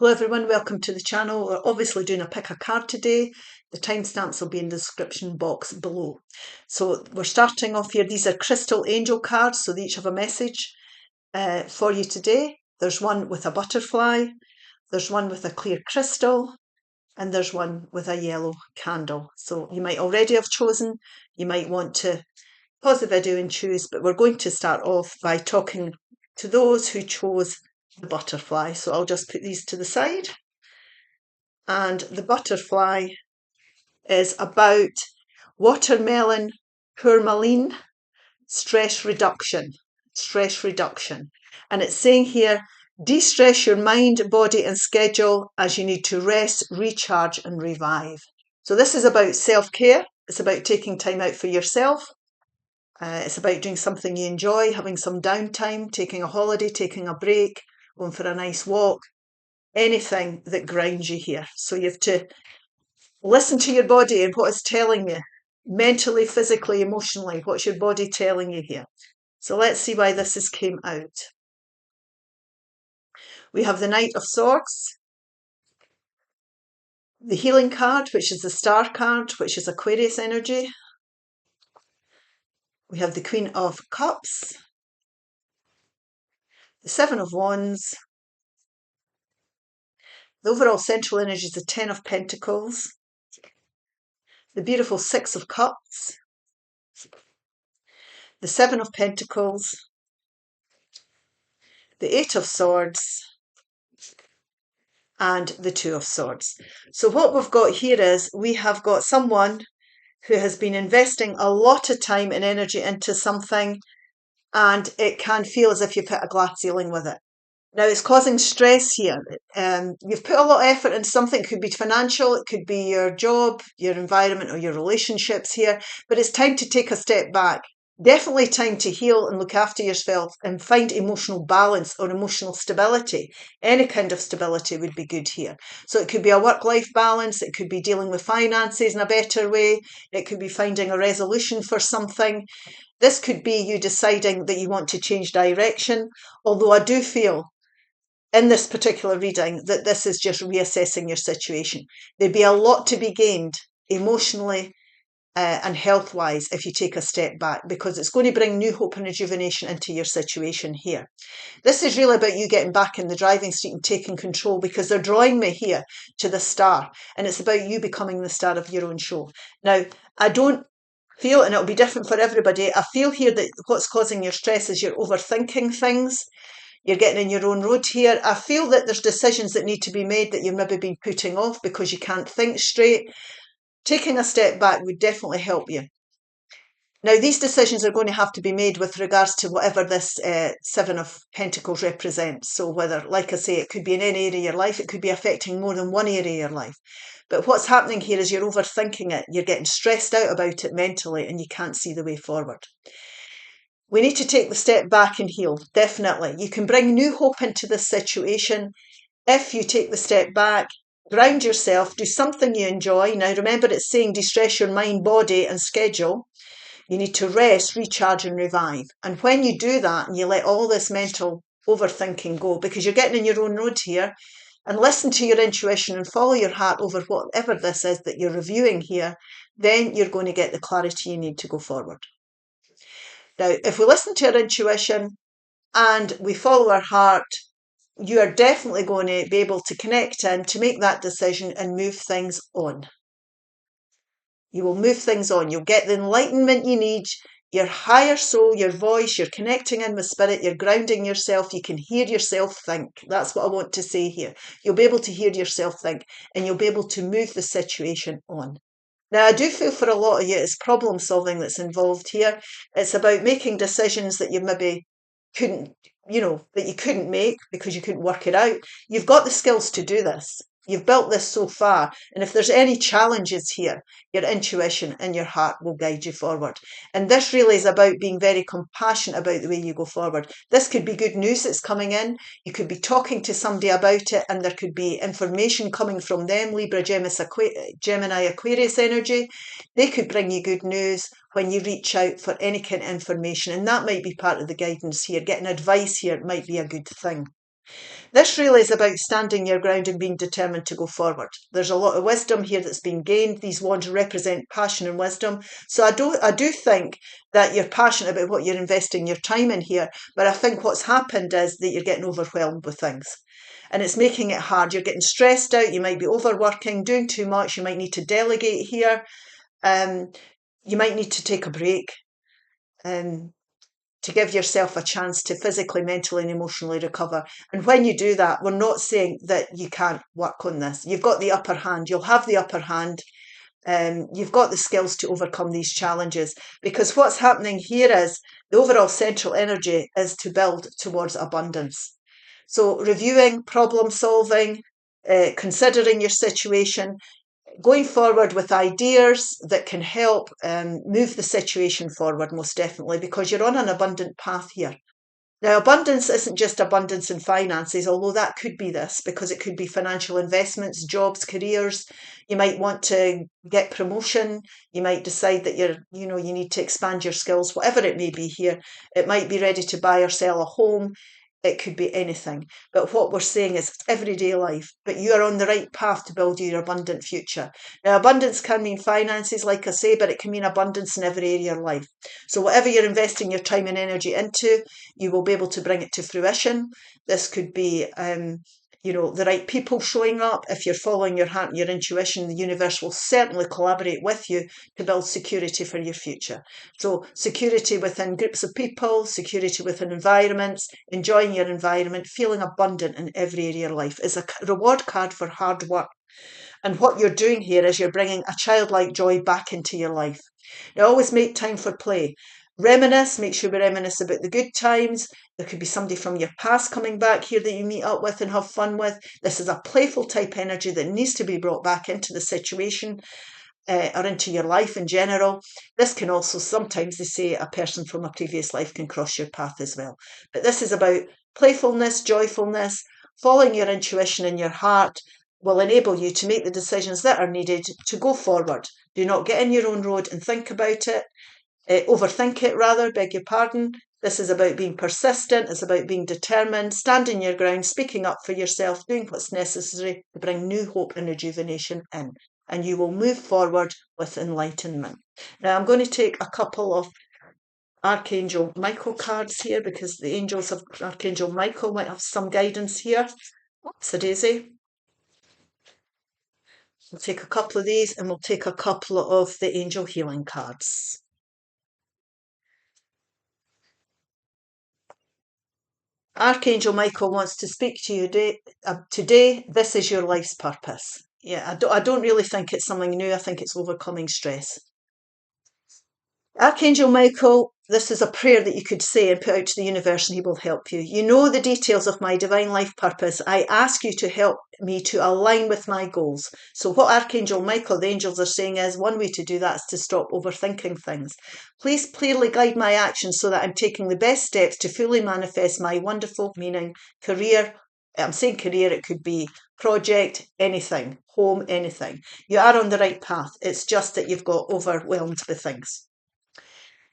Hello everyone, welcome to the channel. We're obviously doing a pick a card today. The timestamps will be in the description box below. So we're starting off here. These are crystal angel cards, so they each have a message for you today. There's one with a butterfly, there's one with a clear crystal, and there's one with a yellow candle. So you might already have chosen, you might want to pause the video and choose, but we're going to start off by talking to those who chose the butterfly. So I'll just put these to the side. And the butterfly is about watermelon, tourmaline, stress reduction. And it's saying here, de-stress your mind, body and schedule as you need to rest, recharge and revive. So this is about self-care. It's about taking time out for yourself. It's about doing something you enjoy, having some downtime, taking a holiday, taking a break, going for a nice walk, anything that grounds you here. So you have to listen to your body and what it's telling you, mentally, physically, emotionally. What's your body telling you here? So let's see why this has came out. We have the Knight of Swords, the Healing card, which is the Star card, which is Aquarius energy. We have the Queen of Cups, the Seven of Wands. The overall central energy is the Ten of Pentacles, the beautiful Six of Cups, the Seven of Pentacles, the Eight of Swords, and the Two of Swords. So what we've got here is we have got someone who has been investing a lot of time and energy into something, and it can feel as if you've hit a glass ceiling with it. Now it's causing stress here. You've put a lot of effort into something. It could be financial, it could be your job, your environment or your relationships here, but it's time to take a step back. Definitely time to heal and look after yourself and find emotional balance or emotional stability. Any kind of stability would be good here. So it could be a work-life balance, it could be dealing with finances in a better way, it could be finding a resolution for something. This could be you deciding that you want to change direction, although I do feel in this particular reading that this is just reassessing your situation. There'd be a lot to be gained emotionally and health-wise if you take a step back, because it's going to bring new hope and rejuvenation into your situation here. This is really about you getting back in the driving seat and taking control, because they're drawing me here to the star, and it's about you becoming the star of your own show. Now, I don't feel, and it'll be different for everybody, I feel here that what's causing your stress is you're overthinking things. You're getting in your own road here. I feel that there's decisions that need to be made that you've maybe been putting off because you can't think straight. Taking a step back would definitely help you. Now, these decisions are going to have to be made with regards to whatever this Seven of Pentacles represents. So whether, like I say, it could be in any area of your life, it could be affecting more than one area of your life. But what's happening here is you're overthinking it. You're getting stressed out about it mentally and you can't see the way forward. We need to take the step back and heal, definitely. You can bring new hope into this situation if you take the step back, ground yourself, do something you enjoy. Now, remember, it's saying de-stress your mind, body and schedule. You need to rest, recharge and revive. And when you do that and you let all this mental overthinking go, because you're getting in your own road here, and listen to your intuition and follow your heart over whatever this is that you're reviewing here, then you're going to get the clarity you need to go forward. Now, if we listen to our intuition and we follow our heart, you are definitely going to be able to connect in to make that decision and move things on. You will move things on. You'll get the enlightenment you need, your higher soul, your voice, you're connecting in with spirit, you're grounding yourself, you can hear yourself think. That's what I want to say here. You'll be able to hear yourself think and you'll be able to move the situation on. Now, I do feel for a lot of you, it's problem solving that's involved here. It's about making decisions that you maybe couldn't, that you couldn't make because you couldn't work it out. You've got the skills to do this. You've built this so far. And if there's any challenges here, your intuition and your heart will guide you forward. And this really is about being very compassionate about the way you go forward. This could be good news that's coming in. You could be talking to somebody about it and there could be information coming from them, Libra, Gemini, Aquarius energy. They could bring you good news when you reach out for any kind of information. And that might be part of the guidance here. Getting advice here might be a good thing. This really is about standing your ground and being determined to go forward. There's a lot of wisdom here that's been gained. These wands represent passion and wisdom. So I do think that you're passionate about what you're investing your time in here. But I think what's happened is that you're getting overwhelmed with things. And it's making it hard. You're getting stressed out. You might be overworking, doing too much. You might need to delegate here. You might need to take a break. To give yourself a chance to physically, mentally, and emotionally recover. And when you do that, we're not saying that you can't work on this. You've got the upper hand. You'll have the upper hand. You've got the skills to overcome these challenges, because what's happening here is the overall central energy is to build towards abundance. So reviewing, problem solving, considering your situation, going forward with ideas that can help move the situation forward, most definitely, because you're on an abundant path here. Now, abundance isn't just abundance in finances, although that could be this, because it could be financial investments, jobs, careers. You might want to get promotion. You might decide that you need to expand your skills, whatever it may be here. It might be ready to buy or sell a home. It could be anything. But what we're saying is everyday life. But you are on the right path to build your abundant future. Now, abundance can mean finances, like I say, but it can mean abundance in every area of life. So whatever you're investing your time and energy into, you will be able to bring it to fruition. This could be the right people showing up. If you're following your heart and your intuition, the universe will certainly collaborate with you to build security for your future. So security within groups of people, security within environments, enjoying your environment, feeling abundant in every area of life is a reward card for hard work. And what you're doing here is you're bringing a childlike joy back into your life. Now, always make time for play. Reminisce, make sure we reminisce about the good times. There could be somebody from your past coming back here that you meet up with and have fun with. This is a playful type energy that needs to be brought back into the situation or into your life in general. This can also, sometimes they say a person from a previous life can cross your path as well. But this is about playfulness, joyfulness, following your intuition and your heart will enable you to make the decisions that are needed to go forward. Do not get in your own road and think about it. Overthink it rather, beg your pardon. This is about being persistent. It's about being determined, standing your ground, speaking up for yourself, doing what's necessary to bring new hope and rejuvenation in. And you will move forward with enlightenment. Now, I'm going to take a couple of Archangel Michael cards here, because the angels of Archangel Michael might have some guidance here. Oops, a daisy. We'll take a couple of these, and we'll take a couple of the angel healing cards. Archangel Michael wants to speak to you today. This is your life's purpose. Yeah, I don't really think it's something new. I think it's overcoming stress. Archangel Michael, this is a prayer that you could say and put out to the universe, and he will help you. You know the details of my divine life purpose. I ask you to help me to align with my goals. So what Archangel Michael, the angels, are saying is one way to do that is to stop overthinking things. Please clearly guide my actions so that I'm taking the best steps to fully manifest my wonderful meaning, career. I'm saying career, it could be project, anything, home, anything. You are on the right path. It's just that you've got overwhelmed with things.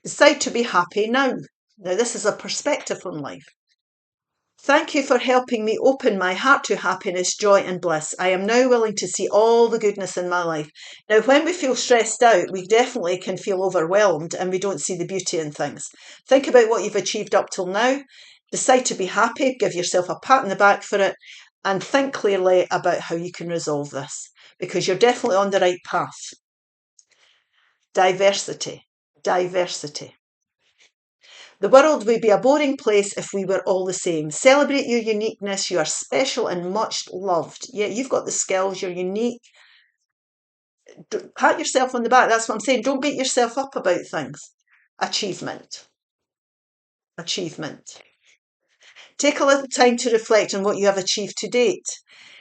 Decide to be happy now. Now, this is a perspective on life. Thank you for helping me open my heart to happiness, joy, and bliss. I am now willing to see all the goodness in my life. Now, when we feel stressed out, we definitely can feel overwhelmed and we don't see the beauty in things. Think about what you've achieved up till now. Decide to be happy, give yourself a pat on the back for it, and think clearly about how you can resolve this, because you're definitely on the right path. Diversity. Diversity. The world would be a boring place if we were all the same. Celebrate your uniqueness. You are special and much loved. Yeah, you've got the skills. You're unique. Pat yourself on the back. That's what I'm saying. Don't beat yourself up about things. Achievement. Achievement. Take a little time to reflect on what you have achieved to date.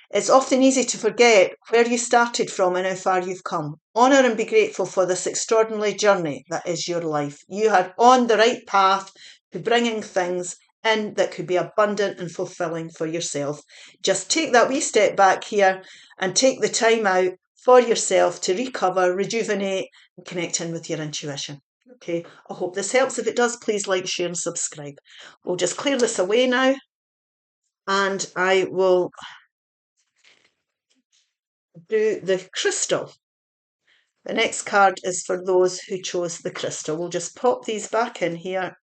It's often easy to forget where you started from and how far you've come. Honour and be grateful for this extraordinary journey that is your life. You are on the right path to bringing things in that could be abundant and fulfilling for yourself. Just take that wee step back here and take the time out for yourself to recover, rejuvenate, and connect in with your intuition. Okay, I hope this helps. If it does, please like, share, and subscribe. We'll just clear this away now. And I will do the crystal. The next card is for those who chose the crystal. We'll just pop these back in here.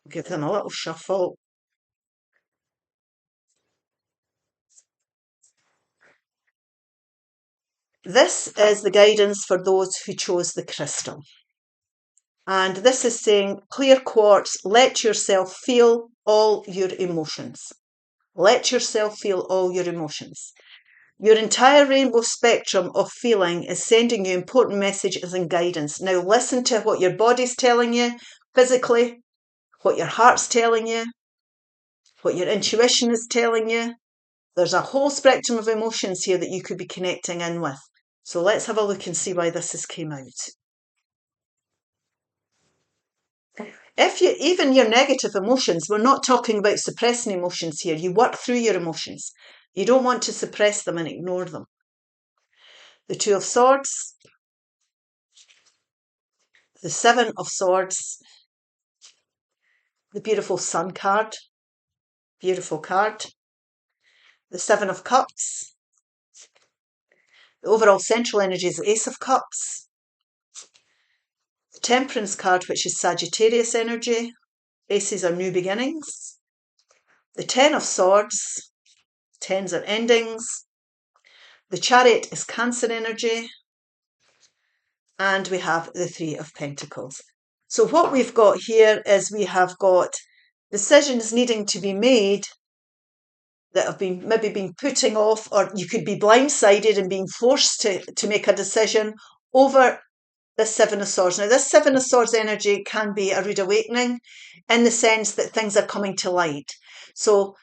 Give them a little shuffle. This is the guidance for those who chose the crystal. And this is saying, clear quartz, let yourself feel all your emotions. Let yourself feel all your emotions. Your entire rainbow spectrum of feeling is sending you important messages and guidance. Now listen to what your body's telling you physically, what your heart's telling you, what your intuition is telling you. There's a whole spectrum of emotions here that you could be connecting in with. So let's have a look and see why this has came out. If you, even your negative emotions, we're not talking about suppressing emotions here. You work through your emotions. You don't want to suppress them and ignore them. The Two of Swords, the Seven of Swords, the beautiful Sun card, beautiful card, the Seven of Cups, the overall central energy is the Ace of Cups, the Temperance card, which is Sagittarius energy, Aces are new beginnings, the Ten of Swords, tens are endings, the Chariot is Cancer energy, and we have the Three of Pentacles. So what we've got here is we have got decisions needing to be made that have been maybe been putting off, or you could be blindsided and being forced to make a decision over the Seven of Swords. Now, this Seven of Swords energy can be a rude awakening in the sense that things are coming to light. So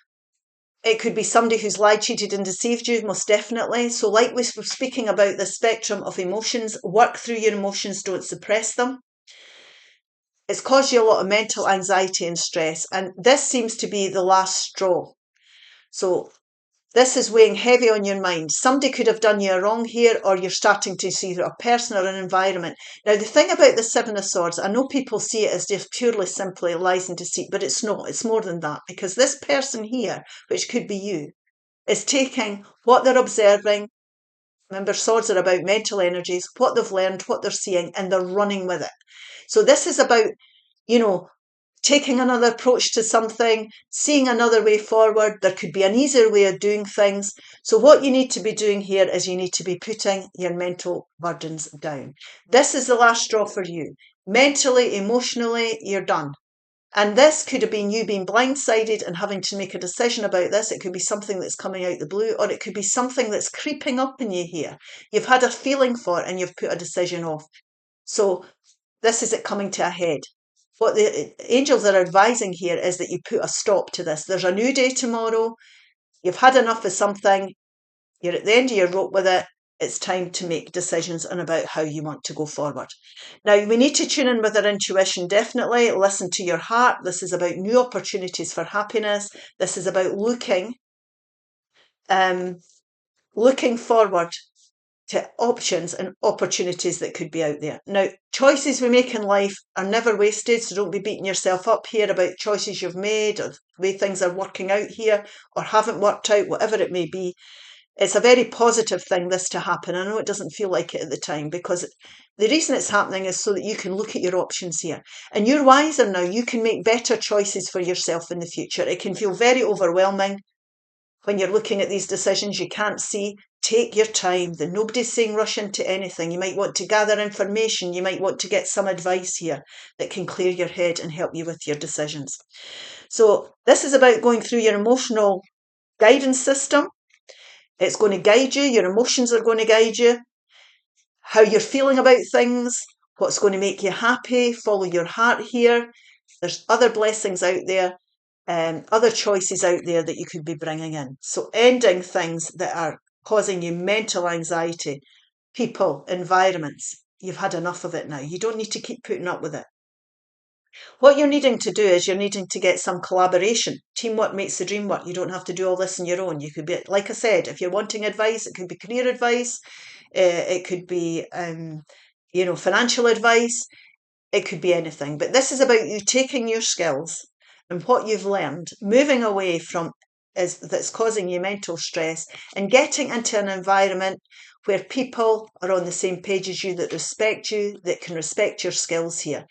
it could be somebody who's lied, cheated and deceived you, most definitely. So like we were speaking about the spectrum of emotions, work through your emotions, don't suppress them. It's caused you a lot of mental anxiety and stress, and this seems to be the last straw. So this is weighing heavy on your mind. Somebody could have done you a wrong here, or you're starting to see a person or an environment. Now, the thing about the Seven of Swords, I know people see it as just purely simply lies and deceit, but it's not. It's more than that, because this person here, which could be you, is taking what they're observing. Remember, swords are about mental energies, what they've learned, what they're seeing, and they're running with it. So this is about, taking another approach to something, seeing another way forward. There could be an easier way of doing things. So what you need to be doing here is you need to be putting your mental burdens down. This is the last straw for you. Mentally, emotionally, you're done. And this could have been you being blindsided and having to make a decision about this. It could be something that's coming out the blue, or it could be something that's creeping up in you here. You've had a feeling for it and you've put a decision off. So this is it coming to a head. What the angels are advising here is that you put a stop to this. There's a new day tomorrow. You've had enough of something. You're at the end of your rope with it. It's time to make decisions and about how you want to go forward. Now, we need to tune in with our intuition, definitely. Listen to your heart. This is about new opportunities for happiness. This is about looking forward to options and opportunities that could be out there. Now, choices we make in life are never wasted, so don't be beating yourself up here about choices you've made or the way things are working out here or haven't worked out, whatever it may be. It's a very positive thing, this to happen. I know it doesn't feel like it at the time, because the reason it's happening is so that you can look at your options here. And you're wiser now. You can make better choices for yourself in the future. It can feel very overwhelming when you're looking at these decisions you can't see. Take your time. Nobody's saying rush into anything. You might want to gather information. You might want to get some advice here that can clear your head and help you with your decisions. So this is about going through your emotional guidance system. It's going to guide you. Your emotions are going to guide you. How you're feeling about things, what's going to make you happy. Follow your heart here. There's other blessings out there, other choices out there that you could be bringing in. So ending things that are causing you mental anxiety, people, environments. You've had enough of it now. You don't need to keep putting up with it. What you're needing to do is you're needing to get some collaboration. Teamwork makes the dream work. You don't have to do all this on your own. You could be, like I said, if you're wanting advice, it could be career advice. It could be, financial advice. It could be anything, but this is about you taking your skills and what you've learned, moving away from that's causing you mental stress, and getting into an environment where people are on the same page as you, that respect you, that can respect your skills here.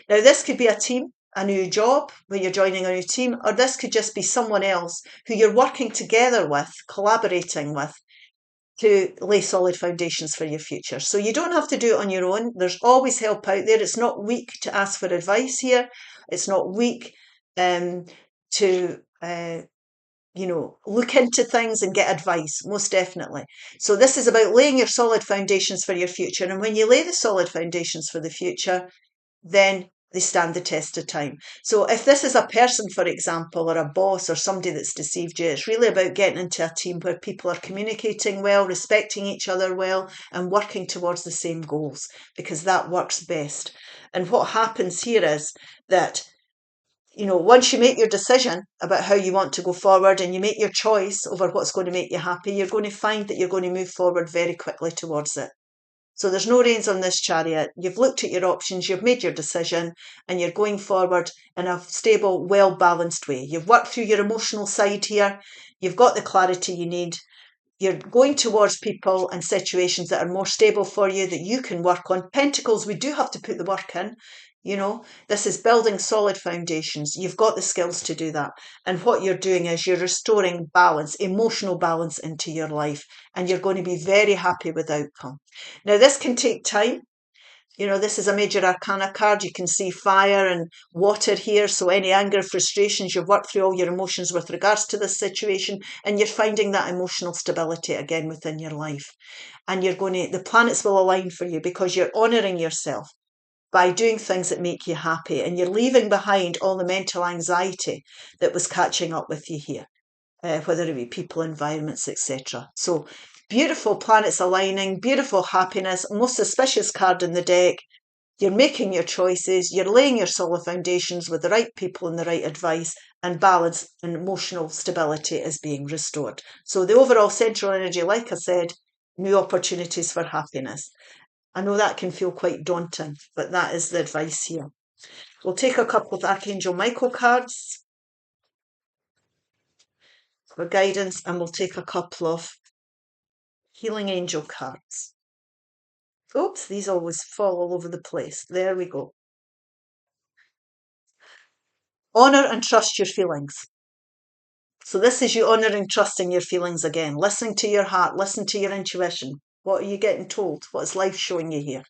Now, this could be a team, a new job where you're joining a new team, or this could just be someone else who you're working together with, collaborating with, to lay solid foundations for your future. So you don't have to do it on your own. There's always help out there. It's not weak to ask for advice here. It's not weak to look into things and get advice, most definitely. So this is about laying your solid foundations for your future. And when you lay the solid foundations for the future, then they stand the test of time. So if this is a person, for example, or a boss or somebody that's deceived you, it's really about getting into a team where people are communicating well, respecting each other well, and working towards the same goals, because that works best. And what happens here is that, once you make your decision about how you want to go forward and you make your choice over what's going to make you happy, you're going to find that you're going to move forward very quickly towards it. So there's no reins on this chariot. You've looked at your options, you've made your decision, and you're going forward in a stable, well-balanced way. You've worked through your emotional side here. You've got the clarity you need. You're going towards people and situations that are more stable for you, that you can work on. Pentacles, we do have to put the work in. This is building solid foundations. You've got the skills to do that. And what you're doing is you're restoring balance, emotional balance into your life. And you're going to be very happy with the outcome. Now, this can take time. This is a major arcana card. You can see fire and water here. So any anger, frustrations, you've worked through all your emotions with regards to this situation, and you're finding that emotional stability again within your life. And the planets will align for you because you're honouring yourself by doing things that make you happy, and you're leaving behind all the mental anxiety that was catching up with you here, whether it be people, environments, etc. So beautiful planets aligning, beautiful happiness, most auspicious card in the deck. You're making your choices, you're laying your solid foundations with the right people and the right advice, and balance and emotional stability is being restored. So the overall central energy, like I said, new opportunities for happiness. I know that can feel quite daunting, but that is the advice here. We'll take a couple of Archangel Michael cards for guidance, and we'll take a couple of Healing Angel cards. Oops, these always fall all over the place. There we go. Honour and trust your feelings. So this is you honouring, trusting your feelings again. Listening to your heart, listen to your intuition. What are you getting told? What is life showing you here?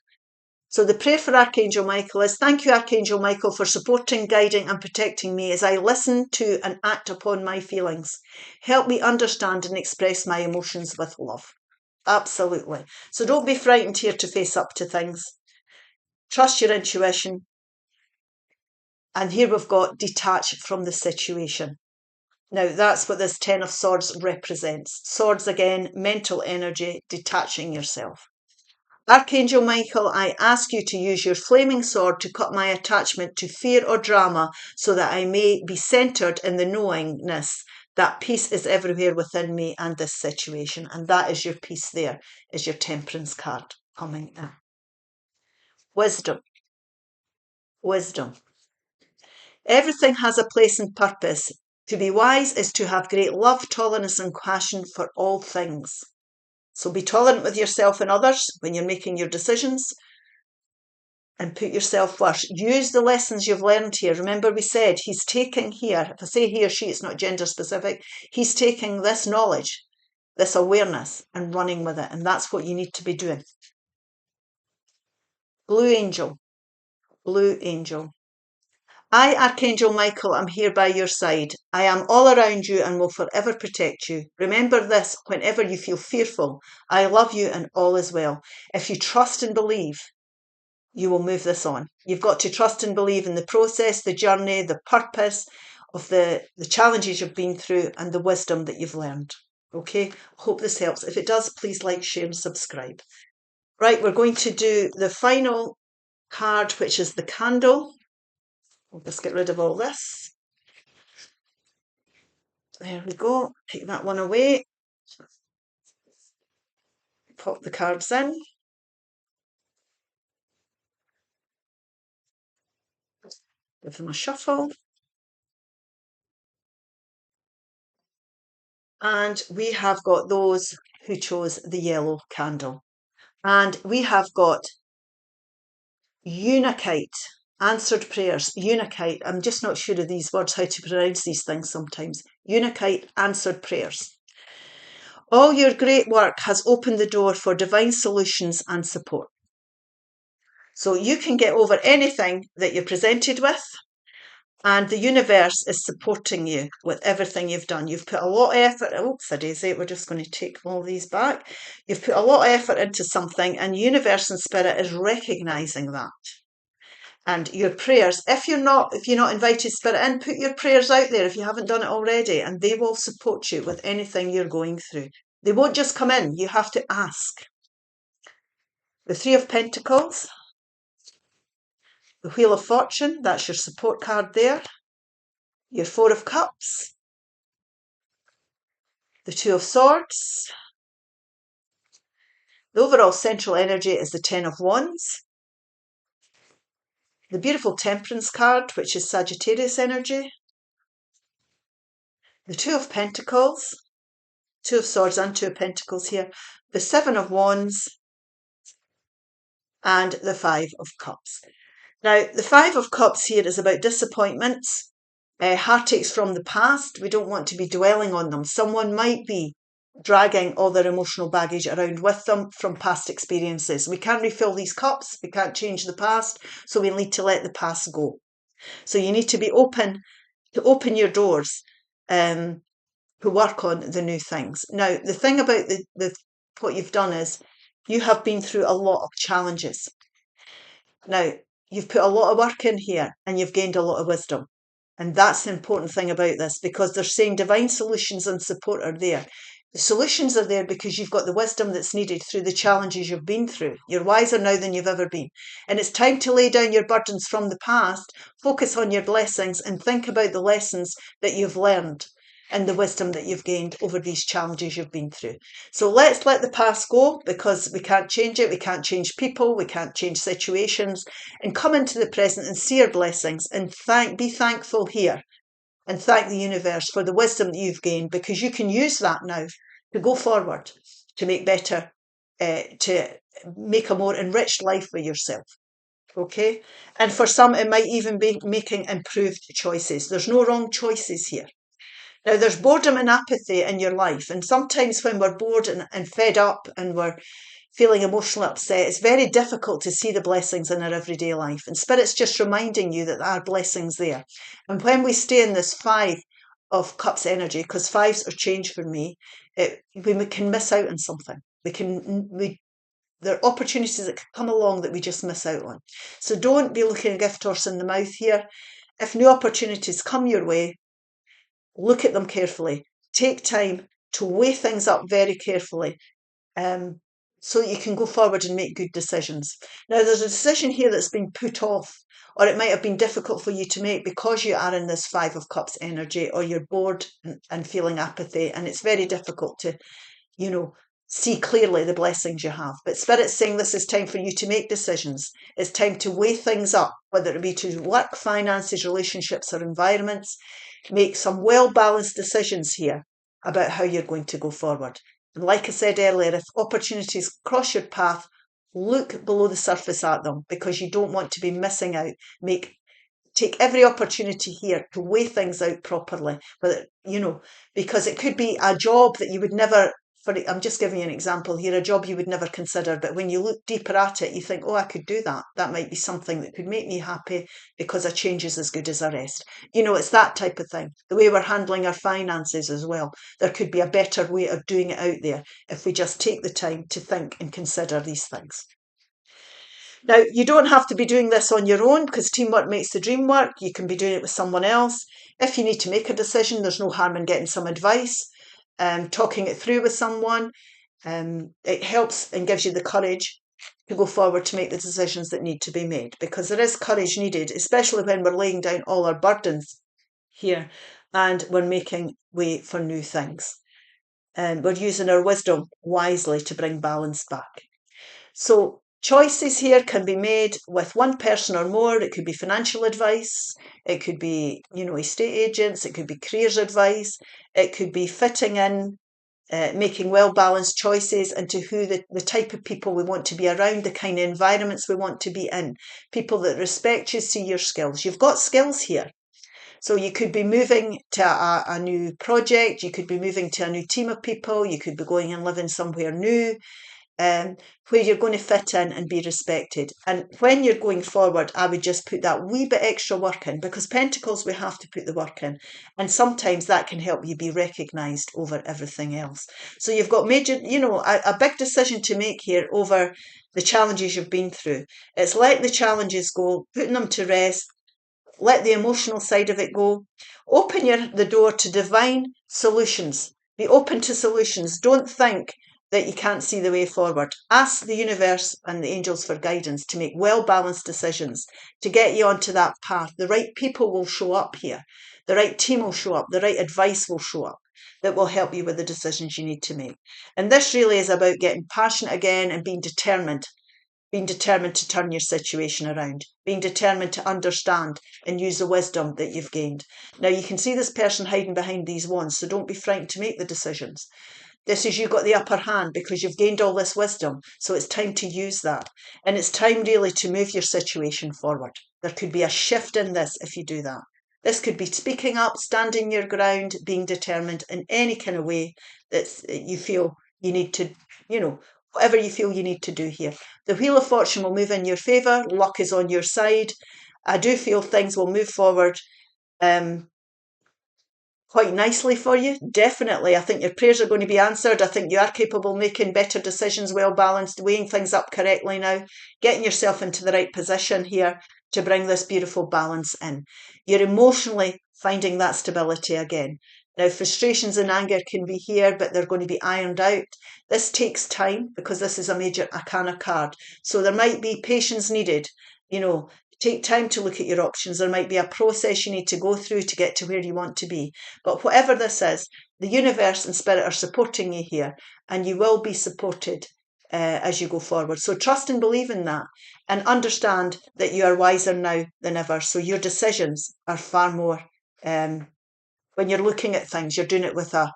So the prayer for Archangel Michael is, thank you, Archangel Michael, for supporting, guiding and protecting me as I listen to and act upon my feelings. Help me understand and express my emotions with love. Absolutely. So don't be frightened here to face up to things. Trust your intuition. And here we've got detach from the situation. Now that's what this Ten of Swords represents. Swords again, mental energy, detaching yourself. Archangel Michael, I ask you to use your flaming sword to cut my attachment to fear or drama so that I may be centered in the knowingness that peace is everywhere within me and this situation. And that is your peace there, is your Temperance card coming in. Wisdom. Wisdom. Everything has a place and purpose. To be wise is to have great love, tolerance and compassion for all things. So be tolerant with yourself and others when you're making your decisions, and put yourself first. Use the lessons you've learned here. Remember, we said he's taking here, if I say he or she, it's not gender specific, he's taking this knowledge, this awareness, and running with it. And that's what you need to be doing. Blue Angel. Blue Angel. I, Archangel Michael, am here by your side. I am all around you and will forever protect you. Remember this whenever you feel fearful. I love you and all is well. If you trust and believe, you will move this on. You've got to trust and believe in the process, the journey, the purpose of the challenges you've been through and the wisdom that you've learned. Okay, hope this helps. If it does, please like, share and subscribe. Right, we're going to do the final card, which is the candle. We'll just get rid of all this. There we go. Take that one away. Pop the cards in. Give them a shuffle. And we have got those who chose the yellow candle. And we have got Unikite, answered prayers, Unikite. I'm just not sure of these words, how to pronounce these things sometimes. Unikite, answered prayers. All your great work has opened the door for divine solutions and support. So you can get over anything that you're presented with, and the universe is supporting you with everything you've done. You've put a lot of effort. Oops, a daisy. We're just going to take all these back. You've put a lot of effort into something, and universe and spirit is recognizing that. And your prayers, if you're not invited spirit in, put your prayers out there if you haven't done it already, and they will support you with anything you're going through. They won't just come in. You have to ask. The Three of Pentacles. The Wheel of Fortune, that's your support card there. Your Four of Cups. The Two of Swords. The overall central energy is the Ten of Wands. The beautiful Temperance card, which is Sagittarius energy. The Two of Pentacles. Two of Swords and Two of Pentacles here. The Seven of Wands. And the Five of Cups. Now, the Five of Cups here is about disappointments, heartaches from the past. We don't want to be dwelling on them. Someone might be dragging all their emotional baggage around with them from past experiences. We can't refill these cups. We can't change the past. So we need to let the past go. So you need to be open your doors to work on the new things. Now, the thing about what you've done is you have been through a lot of challenges. Now, you've put a lot of work in here and you've gained a lot of wisdom. And that's the important thing about this, because they're saying divine solutions and support are there. The solutions are there because you've got the wisdom that's needed through the challenges you've been through. You're wiser now than you've ever been. And it's time to lay down your burdens from the past, focus on your blessings, and think about the lessons that you've learned and the wisdom that you've gained over these challenges you've been through. So let's let the past go, because we can't change it. We can't change people. We can't change situations. And come into the present and see your blessings and be thankful here and thank the universe for the wisdom that you've gained, because you can use that now to go forward, to make better, to make a more enriched life for yourself. Okay? And for some, it might even be making improved choices. There's no wrong choices here. Now, there's boredom and apathy in your life. And sometimes when we're bored and fed up and we're feeling emotionally upset, it's very difficult to see the blessings in our everyday life. And Spirit's just reminding you that there are blessings there. And when we stay in this Five of Cups energy, because fives are change for me, we can miss out on something. There are opportunities that can come along that we just miss out on. So don't be looking a gift horse in the mouth here. If new opportunities come your way, look at them carefully. Take time to weigh things up very carefully, so that you can go forward and make good decisions. Now, there's a decision here that's been put off, or it might have been difficult for you to make because you are in this Five of Cups energy, or you're bored and feeling apathy, and it's very difficult to, see clearly the blessings you have. But Spirit's saying this is time for you to make decisions. It's time to weigh things up, whether it be to work, finances, relationships, or environments. Make some well-balanced decisions here about how you're going to go forward. And like I said earlier, if opportunities cross your path, look below the surface at them, because you don't want to be missing out. Take every opportunity here to weigh things out properly. But because it could be a job that you would never, I'm just giving you an example here, a job you would never consider, but when you look deeper at it, you think, oh, I could do that. That might be something that could make me happy, because a change is as good as a rest. It's that type of thing. The way we're handling our finances as well. There could be a better way of doing it out there if we just take the time to think and consider these things. Now, you don't have to be doing this on your own, because teamwork makes the dream work. You can be doing it with someone else. If you need to make a decision, there's no harm in getting some advice. Talking it through with someone, it helps and gives you the courage to go forward to make the decisions that need to be made, because there is courage needed, especially when we're laying down all our burdens here and we're making way for new things. And we're using our wisdom wisely to bring balance back. So Choices here can be made with one person or more. It could be financial advice. It could be, estate agents. It could be careers advice. It could be fitting in, making well-balanced choices into who the type of people we want to be around, the kind of environments we want to be in, people that respect you, see your skills. You've got skills here. So you could be moving to a new project. You could be moving to a new team of people. You could be going and living somewhere new. Where you're going to fit in and be respected. And when you're going forward, I would just put that wee bit extra work in, because Pentacles, we have to put the work in. And sometimes that can help you be recognised over everything else. So you've got major, a big decision to make here over the challenges you've been through. It's letting the challenges go, putting them to rest, let the emotional side of it go. Open the door to divine solutions. Be open to solutions. Don't think that you can't see the way forward. Ask the universe and the angels for guidance to make well-balanced decisions, to get you onto that path. The right people will show up here. The right team will show up. The right advice will show up that will help you with the decisions you need to make. And this really is about getting passionate again and being determined to turn your situation around, being determined to understand and use the wisdom that you've gained. Now, you can see this person hiding behind these wands, so don't be frightened to make the decisions. This is, you've got the upper hand because you've gained all this wisdom. So it's time to use that. And it's time really to move your situation forward. There could be a shift in this if you do that. This could be speaking up, standing your ground, being determined in any kind of way that you feel you need to, whatever you feel you need to do here. The Wheel of Fortune will move in your favour. Luck is on your side. I do feel things will move forward quite nicely for you. Definitely. I think your prayers are going to be answered. I think you are capable of making better decisions, well balanced, weighing things up correctly now, getting yourself into the right position here to bring this beautiful balance in. You're emotionally finding that stability again. Now, frustrations and anger can be here, but they're going to be ironed out. This takes time because this is a major arcana card. So there might be patience needed, Take time to look at your options. There might be a process you need to go through to get to where you want to be. But whatever this is, the universe and spirit are supporting you here, and you will be supported as you go forward. So trust and believe in that, and understand that you are wiser now than ever. So your decisions are far more, when you're looking at things, you're doing it with an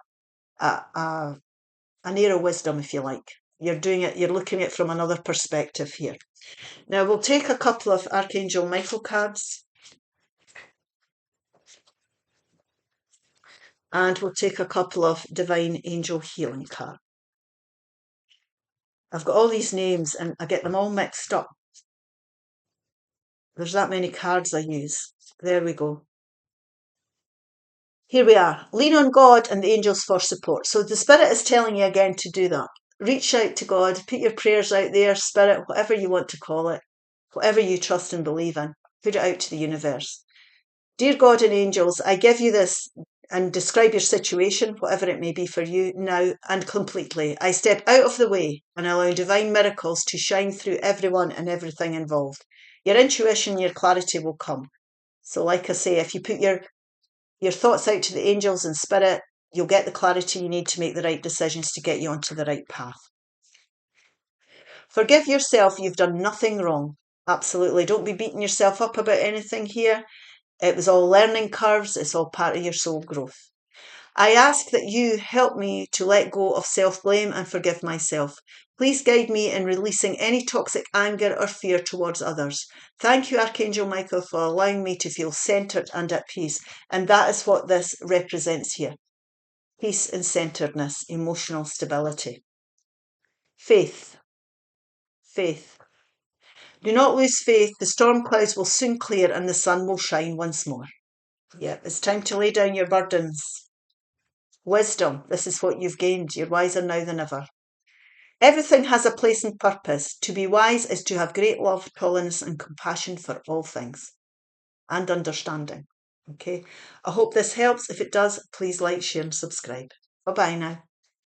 air of wisdom, if you like. You're looking at it from another perspective here. Now we'll take a couple of Archangel Michael cards, and we'll take a couple of Divine Angel Healing cards. I've got all these names and I get them all mixed up. There's that many cards I use. There we go. Here we are. Lean on God and the angels for support. So the Spirit is telling you again to do that. Reach out to God, put your prayers out there, Spirit, whatever you want to call it, whatever you trust and believe in, put it out to the universe. Dear God and angels, I give you this and describe your situation, whatever it may be for you now and completely. I step out of the way and allow divine miracles to shine through everyone and everything involved. Your intuition, your clarity will come. So like I say, if you put your thoughts out to the angels and spirit, you'll get the clarity you need to make the right decisions to get you onto the right path. Forgive yourself. You've done nothing wrong. Absolutely. Don't be beating yourself up about anything here. It was all learning curves. It's all part of your soul growth. I ask that you help me to let go of self-blame and forgive myself. Please guide me in releasing any toxic anger or fear towards others. Thank you, Archangel Michael, for allowing me to feel centered and at peace. And that is what this represents here. Peace and centeredness, emotional stability. Faith. Faith. Do not lose faith. The storm clouds will soon clear and the sun will shine once more. Yeah, it's time to lay down your burdens. Wisdom. This is what you've gained. You're wiser now than ever. Everything has a place and purpose. To be wise is to have great love, tolerance, and compassion for all things, and understanding. Okay. I hope this helps. If it does, please like, share, and subscribe. Bye-bye now.